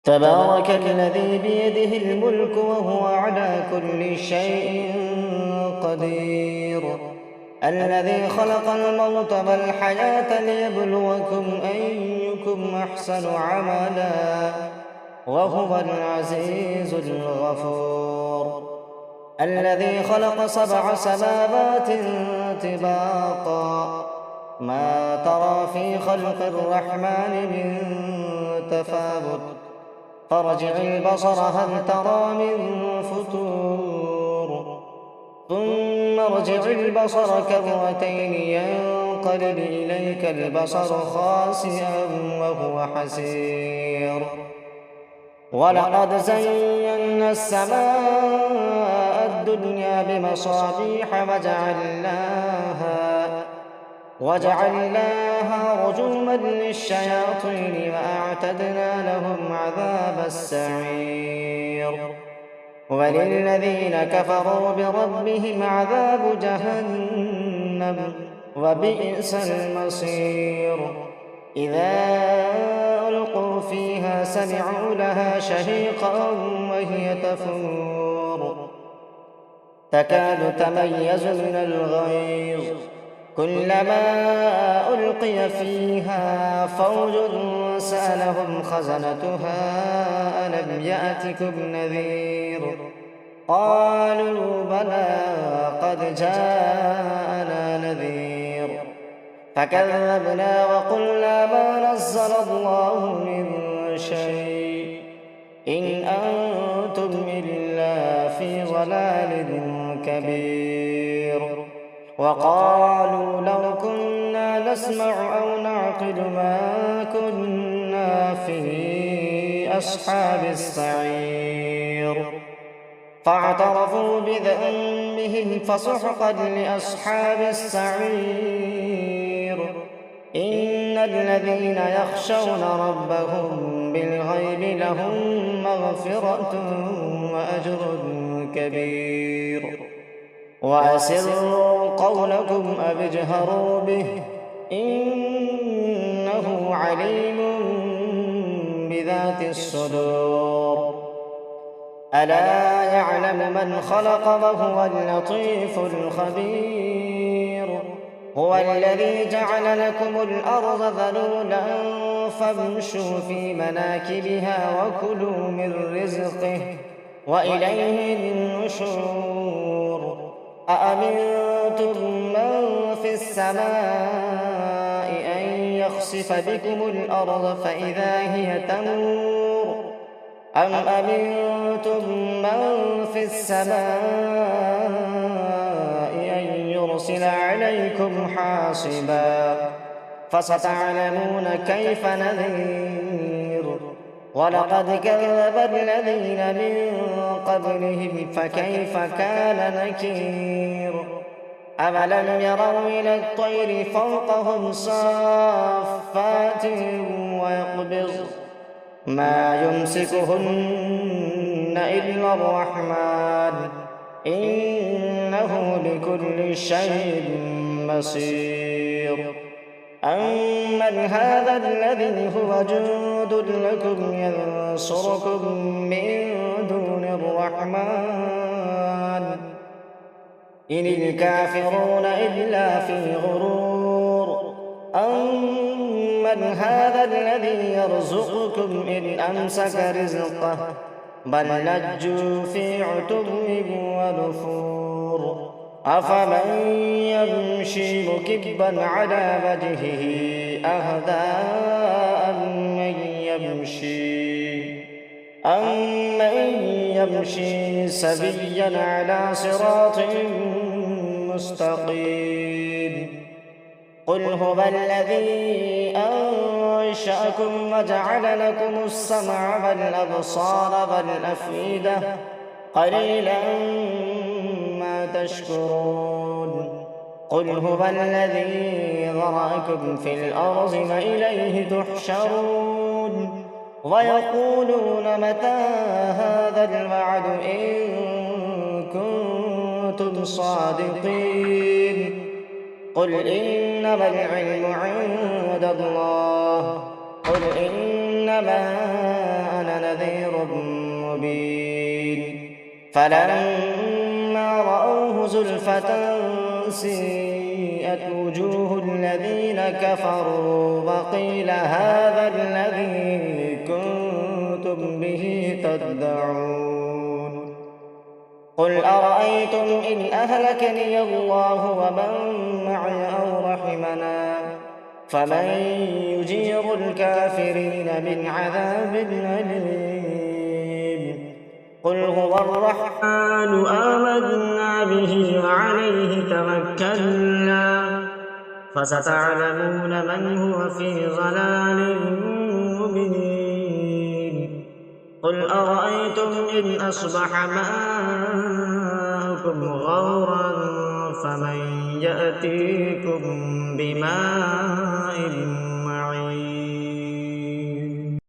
تبارك الذي بيده الملك وهو على كل شيء قدير. الذي خلق الموت والحياة ليبلوكم أيكم أحسن عملا وهو العزيز الغفور. الذي خلق 7 سماوات طباقا ما ترى في خلق الرحمن من تفاوت فارجع البصر هل ترى من فتور ثم ارجع البصر كرتين ينقلب إليك البصر خاسئا وهو حسير. ولقد زينا السماء الدنيا بمصابيح وجعلناها رجوما للشياطين وأعتدنا لهم عذاب السعير. وللذين كفروا بربهم عذاب جهنم وبئس المصير. إذا ألقوا فيها سمعوا لها شهيقا وهي تفور تكاد تميز من الغيظ كلما ألقي فيها فوج سألهم خزنتها ألم يأتكم نذير قالوا بلى قد جاءنا نذير فكذبنا وقلنا ما نزل الله من شيء إن أنتم إلا في ضلال كبير. وقالوا لو كنا نسمع أو نعقل ما كنا في أصحاب السعير فاعترفوا بذنبهم فسحقا لأصحاب السعير. إن الذين يخشون ربهم بالغيب لهم مغفرة وأجر كبير. وأسروا قولكم أو اجهروا به إنه عليم بذات الصدور. ألا يعلم من خلق وهو اللطيف الخبير. هو الذي جعل لكم الأرض ذلولا فامشوا في مناكبها وكلوا من رزقه وإليه النشور. أأمنتم من في السماء أن يخسف بكم الأرض فإذا هي تمور أم أمنتم من في السماء أن يرسل عليكم حاصبا فستعلمون كيف نذير. ولقد كذب الذين من قبلهم فكيف كان نكير. أولم يروا إلى الطير فوقهم صافات ويقبض ما يمسكهن إلا الرحمن إنه بكل شيء بصير. أمن هذا الذي هو جند لكم ينصركم من دون الرحمن إن الكافرون إلا في غرور. أمن هذا الذي يرزقكم إن أمسك رزقه بل لجوا في عتب ونفور. أفمن يمشي مكبا على وجهه أهدى أمن يمشي سويا على صراط مستقيم. قل هو الذي أنشأكم وجعل لكم السمع والأبصار والأفئدة قليلا ما تشكرون. قل هو الذي ذرأكم في الأرض وإليه تحشرون. ويقولون متى هذا الوعد إن كنتم صادقين. قل إنما العلم عند الله قل إنما أنا نذير مبين فلما رأوه زلفة سيئت وجوه الذين كفروا وقيل هذا الذي كنتم به تدعون قل أرأيتم إن أهلكني الله ومن معي أو رحمنا فمن يجير الكافرين من عذاب أليم قل هو الرحمن آمنا به وعليه توكلنا فستعلمون من هو في ضلال مبين قل أرأيتم إن أصبح ماؤكم غورا فمن يأتيكم بماء